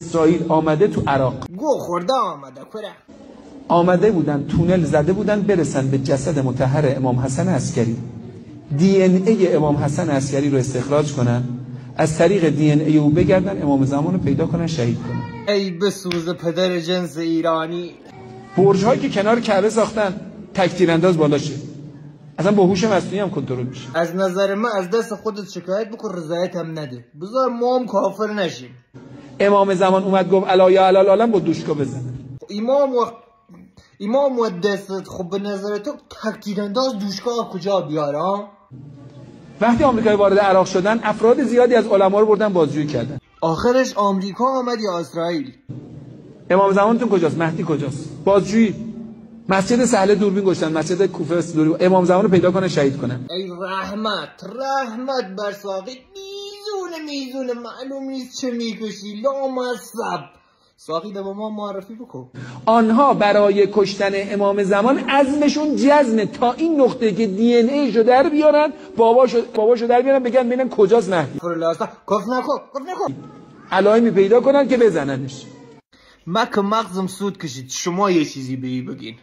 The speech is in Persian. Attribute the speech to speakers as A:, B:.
A: اسرائیل آمده تو عراق،
B: گو خورده آمده کره،
A: آمده بودن تونل زده بودن برسن به جسد مطهر امام حسن عسکری، دی ان ای امام حسن عسکری رو استخراج کنن، از طریق دی ان ای او بگردن امام زمان رو پیدا کنن، شهید کنن.
B: ای بسوز پدر جنس ایرانی.
A: برج هایی که کنار کعبه ساختن تک تیرانداز بالاشه، اصلا با هوش مصنوعی هم کنترل میشه.
B: از نظر من از دست خودت شکایت بکن، رضایت هم نده، بذار ما هم کافر نشیم.
A: امام زمان اومد گفت الا یا علال عالم با دوشکا بزنه.
B: امام و دستت خب به نظر تو تک تیرانداز دوشکا کجا بیاره؟
A: وقتی آمریکایی وارد عراق شدن افراد زیادی از علما رو بردن بازجویی کردن.
B: آخرش آمریکا آمد یا اسرائیل؟
A: امام زمانتون کجاست؟ مهدی کجاست؟ بازجویی. مسجد سهل دوربین گشتن، مسجد کوفه دوربین، امام زمان رو پیدا کنن، شهید کنن.
B: ای رحمت بر ساقی، میزونه معلوم نیست چه میکشی، لامصب. ساقی به ما معرفی بکن.
A: آنها برای کشتن امام زمان عزمشون جزمه تا این نقطه که دی ان ای شو در بیارن، باباشو در بیارن، بگن ببینن کجاست مهدی.
B: گفت نکن.
A: علائمی پیدا کنن که بزننش.
B: مک مغزم سود کشید، شما یه چیزی بگین.